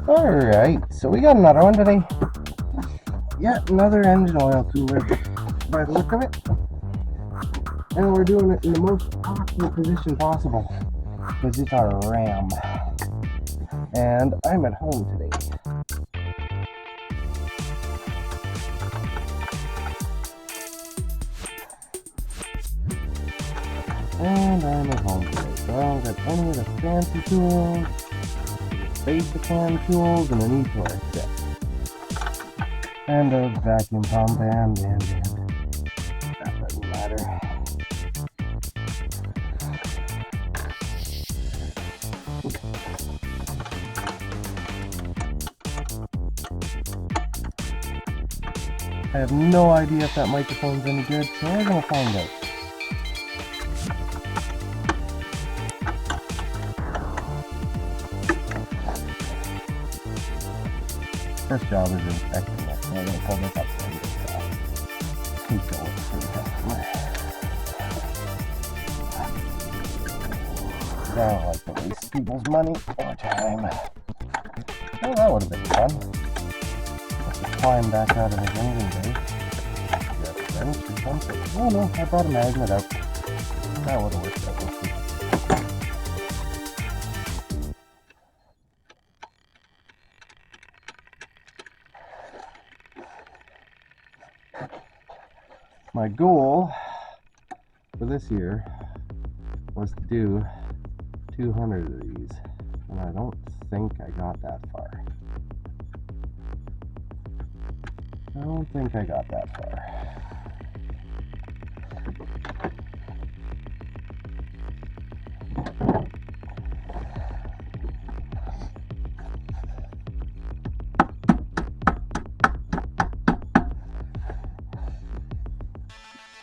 Alright, so we got another one today. Yet another engine oil cooler by the look of it. And we're doing it in the most awkward position possible because it's our Ram. And I'm at home today. So I don't got any of the fancy tools, basic hand tools, and an e-torque set. And a vacuum pump, and that doesn't matter. I have no idea if that microphone's any good, so we're gonna find out. First job is inspecting it, so I'm gonna pull this up and keep going for the customer. I don't like to waste people's money or time. Well, that would have been fun. Have to climb back out of his engine bay. Grab a wrench or something. Oh no, I brought a magnet out. That would have worked out. My goal for this year was to do 200 of these, and I don't think I got that far.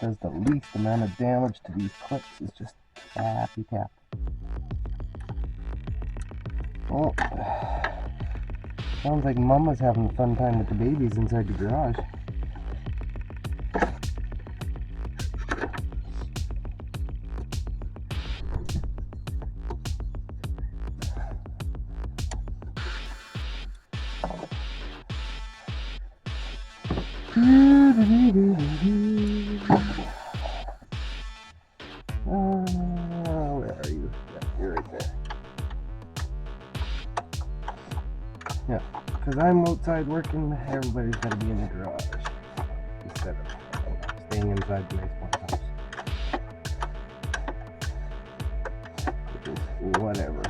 Does the least amount of damage to these clips is just tappy tap. Oh, sounds like Mama's having a fun time with the babies inside the garage. Where are you? Yeah, you're right there. Yeah, because I'm outside working, everybody's got to be in the garage instead of staying inside the nice one house. Which is whatever.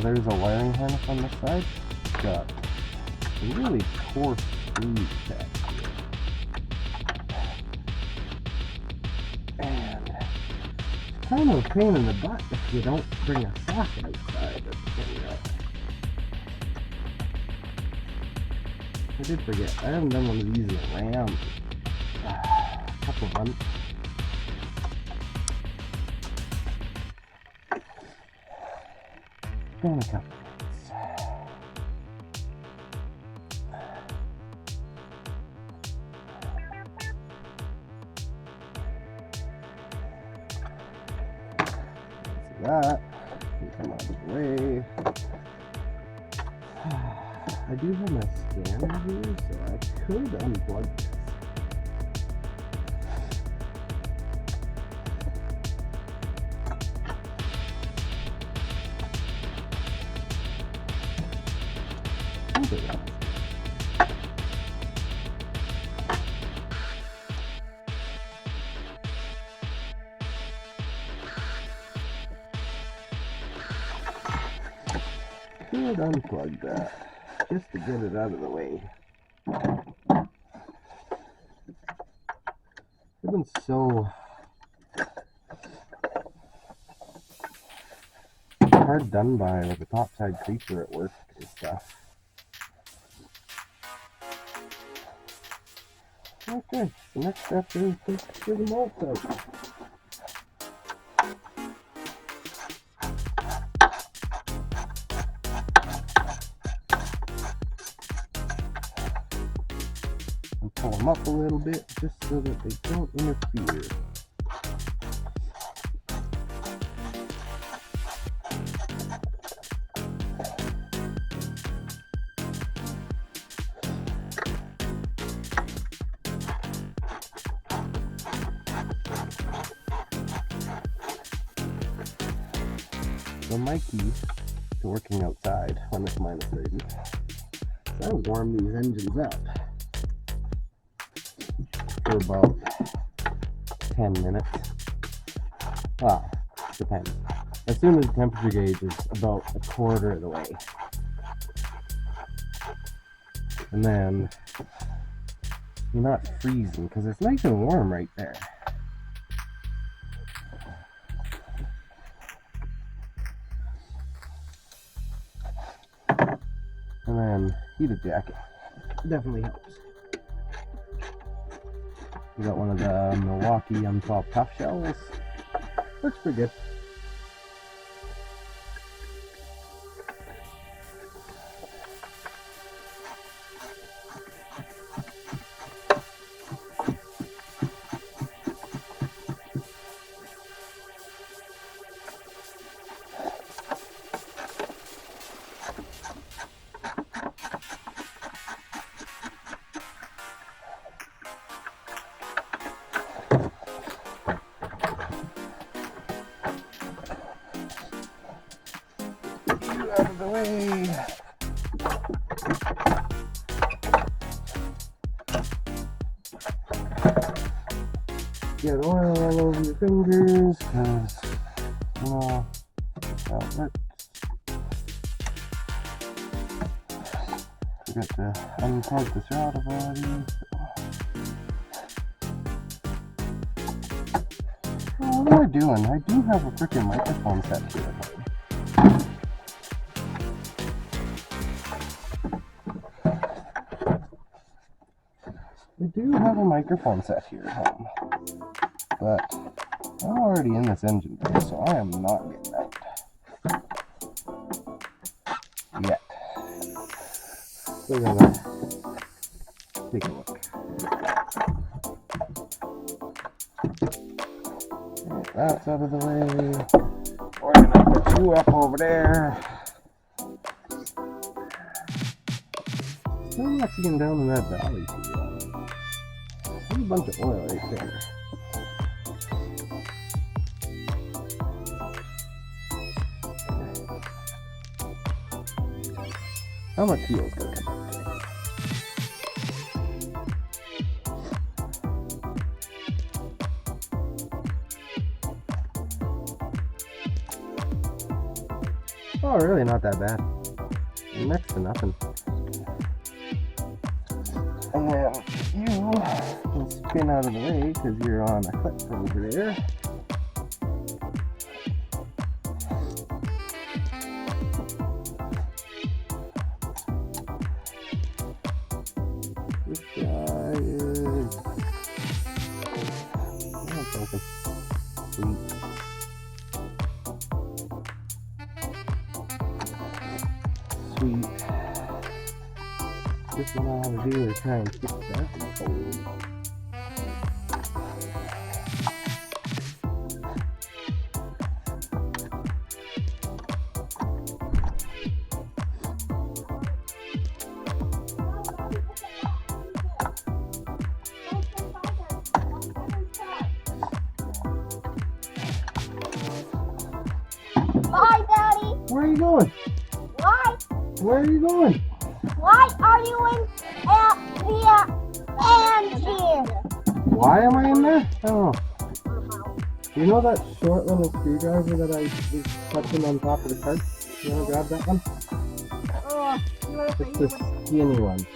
There's a wiring harness on this side. It's got really coarse screws attached to it. And it's kind of a pain in the butt if you don't bring a socket outside. I did forget. I haven't done one of these in a Ram a couple months. Been a couple months. That can come out of the way. I do have my scanner here, so I could unplug this. Could unplug that just to get it out of the way. I've been so hard done by with the topside creeper at work and stuff. Okay, the next step is to get the malt out. pull them up a little bit just so that they don't interfere. So my key to working outside when it's minus 30 is I warm these engines up for about 10 minutes. Well, depends. As soon as the temperature gauge is about a quarter of the way. And then you're not freezing because it's nice and warm right there. And then heated jacket definitely helps. We got one of the Milwaukee M12 Tough Shells. Looks pretty good. Out of the way. Get oil all over your fingers because, you know, that hurts. Forget to unplug the throttle body. Oh, what am I doing? I do have a freaking microphone set here. I do have a microphone set here at home, but I'm already in this engine bay, so I am not getting out yet. We're gonna take a look. Alright, that's out of the way. We're gonna put you up over there. I'm not getting down in that valley too well. There's a bunch of oil right there. How much fuel is going to come out today? Oh, really not that bad. Next to nothing. And then you can spin out of the way because you're on a clip over there. This guy is... oh, it's open. Sweet. Sweet. Just what I want to do is try and fix that in the hole. Bye, Daddy. Where are you going? Why? Where are you going? Why are you in the engine? Why am I in there? Oh. You know that short little screwdriver that I was touching on top of the cart? You want to grab that one? It's the skinny one.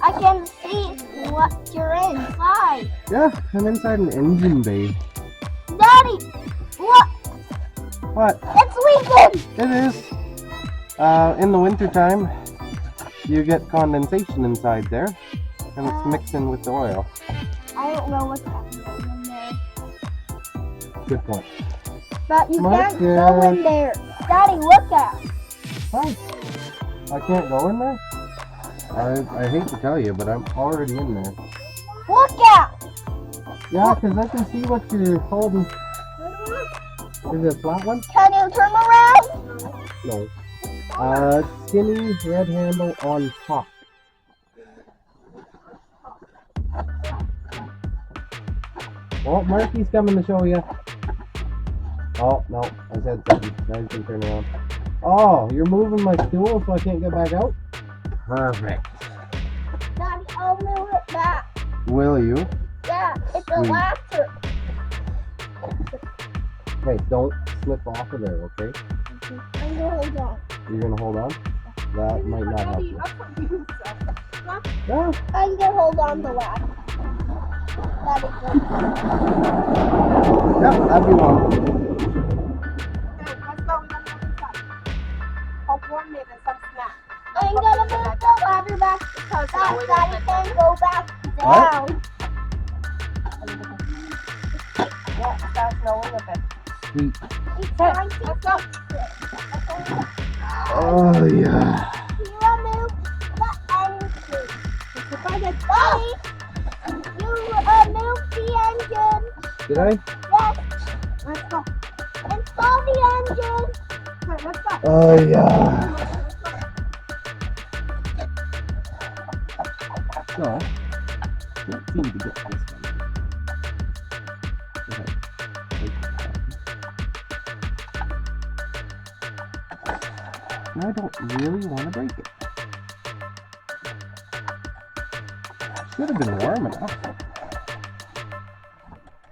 I can see what you're inside. Yeah, I'm inside an engine bay. Daddy, look, What? it's leaking. It is. In the winter time, you get condensation inside there, and it's mixing with the oil. I don't know what's happening in there. Good point. But you My can't go God. in there. Daddy, look at. Hi. I can't go in there? I hate to tell you, but I'm already in there. Look out! Yeah, because I can see what you're holding. Is it a flat one? Can you turn around? No. Skinny red handle on top. Oh, Marky's coming to show you. Oh, no. I said something. Now you can turn around. Oh, you're moving my stool so I can't get back out? Perfect. Daddy, I'll move it back. Will you? Yeah, it's a Sweet. laughter. Hey, don't slip off of there, okay? I'm gonna hold on. You're going to hold on? That might not help you. Huh? Yeah. I'm gonna hold on to that. Daddy, go. Yep, that'd be one. I'm gonna move the ladder back because Daddy can go back down. Yeah, it starts snowing a bit. Sweet. It's trying to Let's go. Oh, yeah. You remove the engine. Daddy, you remove the engine. Did I? Yes. Let's go. Install the engine. Okay, let's go. Oh, yeah. So, let's see to get this one. Okay. I don't really want to break it. Should have been warm enough.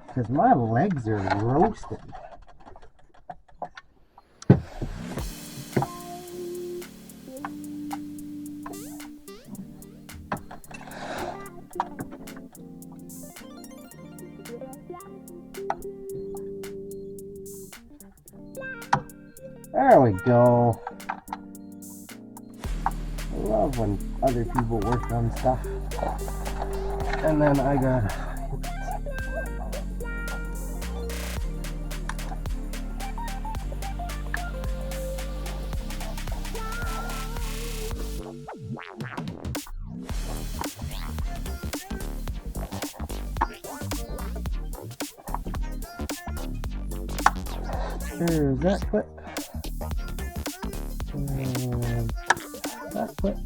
Because my legs are roasted. There we go. I love when other people work on stuff. And then I got there's that clip. And that clip.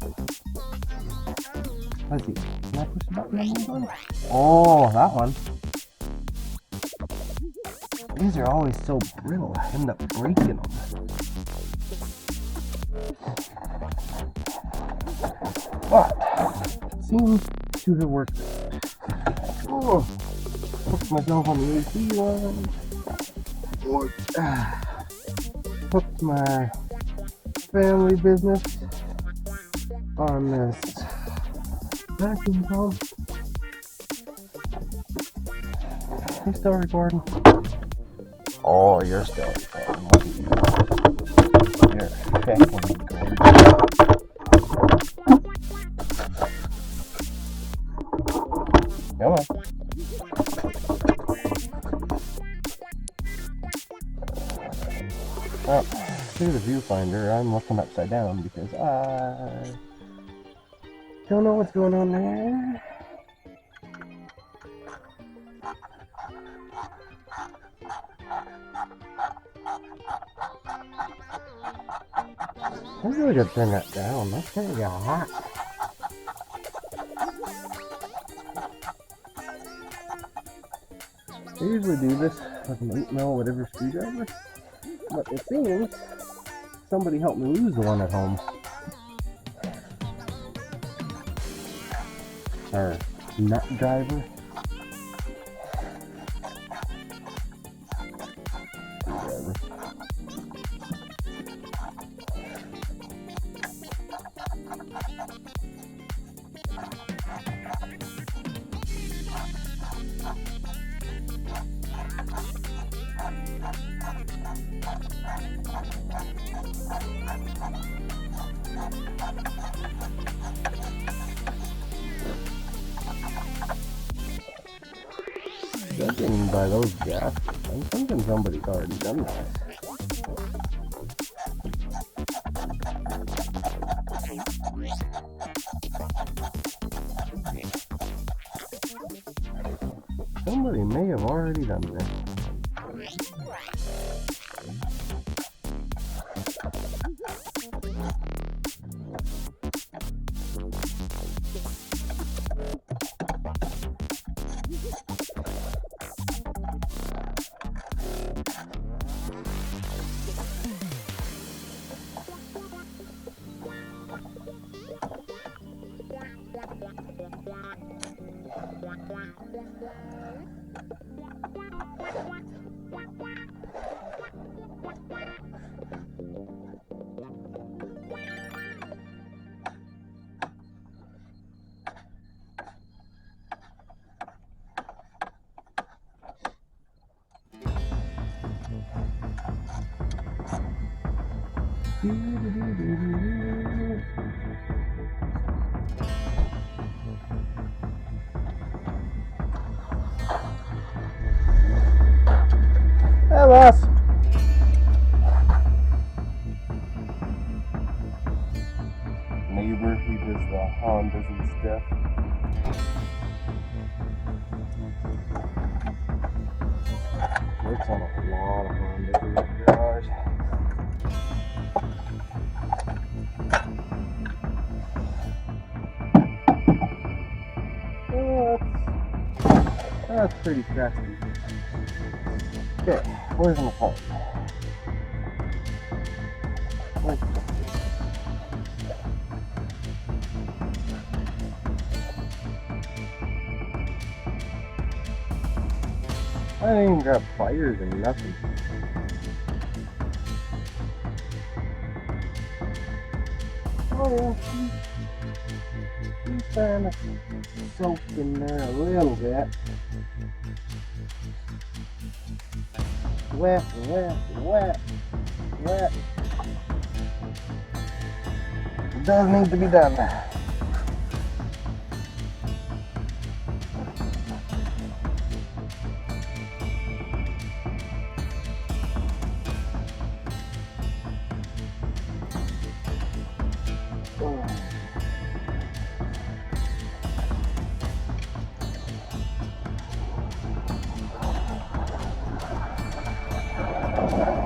Let's see. Can I push the button on this one? Oh, that one. These are always so brittle. I end up breaking them. But seems to have worked. Oh, hooked myself on the AC line. Hooked my family business on this vacuum pump. You still recording? Oh, you're still recording. You're checking recording. Come on. Well, through the viewfinder, I'm looking upside down because I don't know what's going on there. I really gotta turn that down. That's kind of got hot. I usually do this with an 8mm whatever screwdriver, but it seems somebody helped me lose the one at home. Or nut driver. Whatever. Judging by those gaskets, I'm thinking somebody's already done this. Somebody may have already done this. Hey, boss. Neighbor, he does the Hondas and stuff. Works on a lot of Hondas in the garage. Oh, that's pretty crafty. Okay, where's my phone? Where's the phone? I didn't even grab pliers and nothing. Oh yeah, he's trying to soak in there a little bit. Wet, wet, wet, wet. It does need to be done.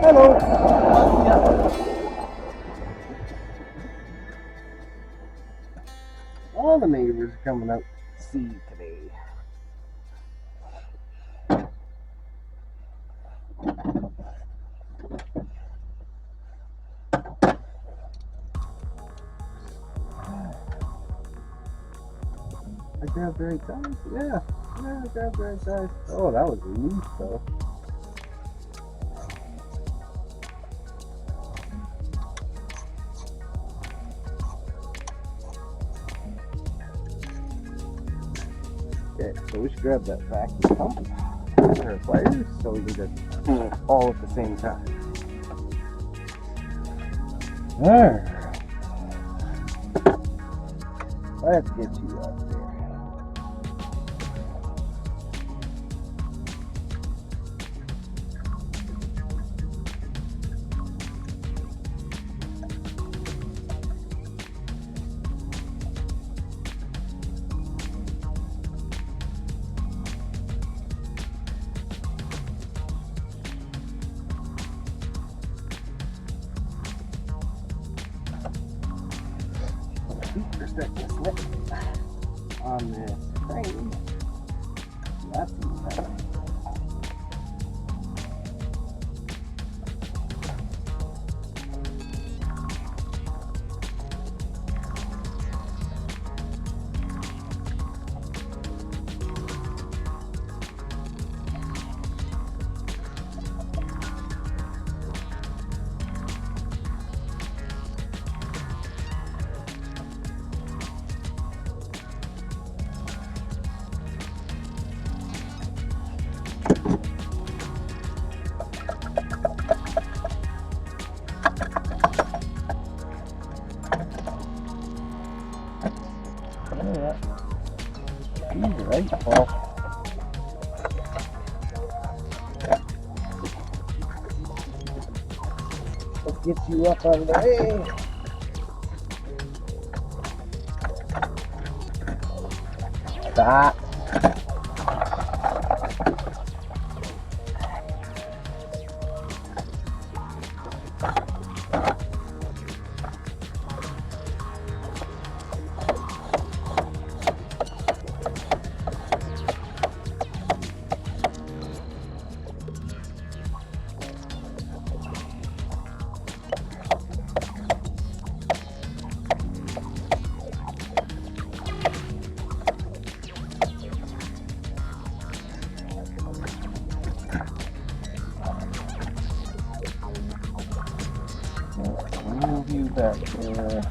Hello. All the neighbors are coming out to see you today. I grabbed the right size? Yeah, I grabbed the right size. Oh, that was loose though. Okay, so we should grab that vacuum pump and our pliers so we can just all at the same time. Alright. Let's get you up there. Feet are starting to slip on this frame. That's even better. He's right, Paul. Let's get you up out of the way. Stop. back here.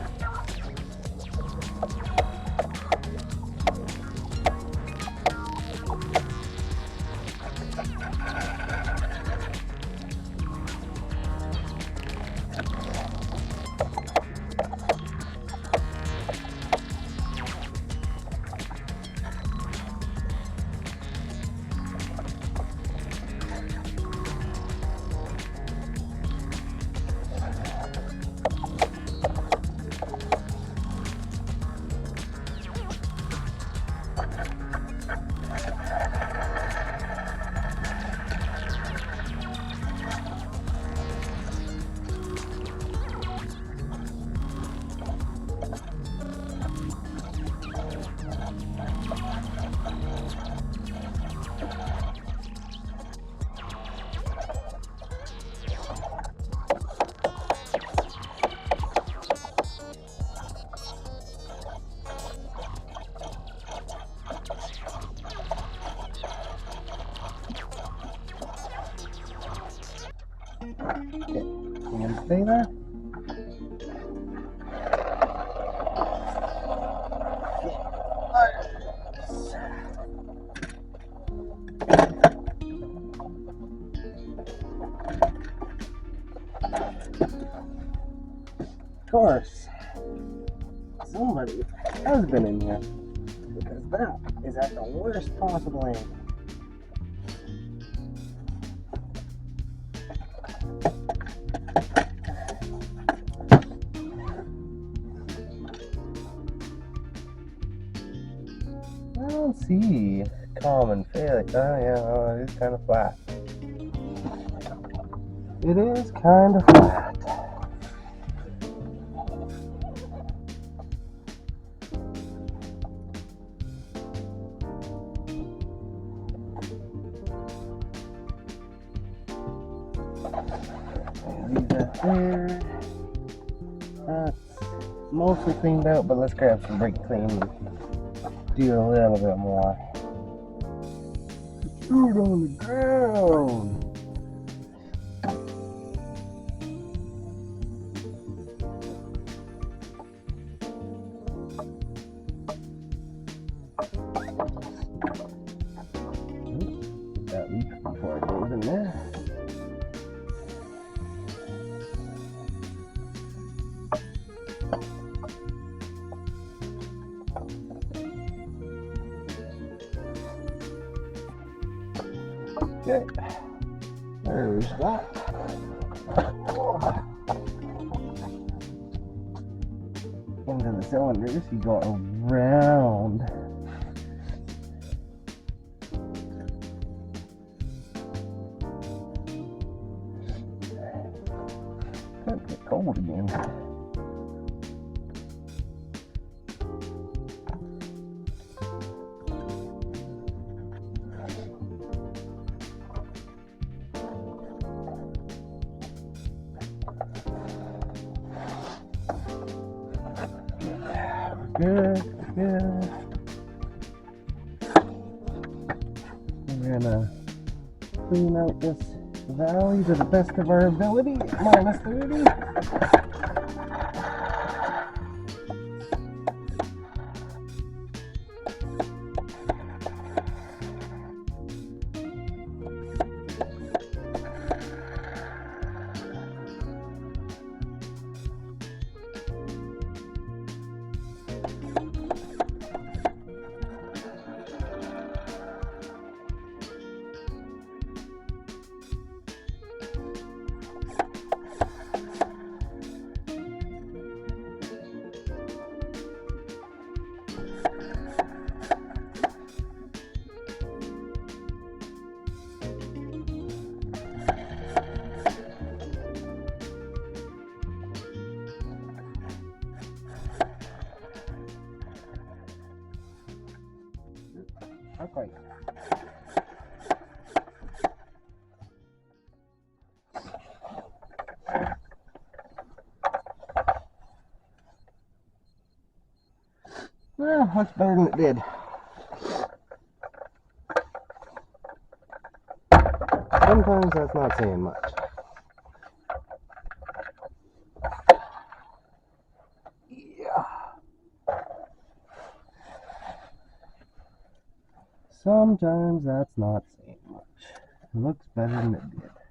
Okay, you gonna stay there? Of course, somebody has been in here because that is at the worst possible angle. I don't see common Felix. Oh yeah, oh, it is kind of flat. It is kind of flat. Leave that there. That's mostly cleaned out, but let's grab some brake clean and do a little bit more. Food on the ground. Get that leaf before it goes in there. Okay, there's that. Into the cylinders, you go around. Can't get cold again. Good, good. We're gonna clean out this valley to the best of our ability, minus 30. Okay. Well, that's better than it did. Sometimes that's not saying much. Sometimes that's not saying much. It looks better than it did.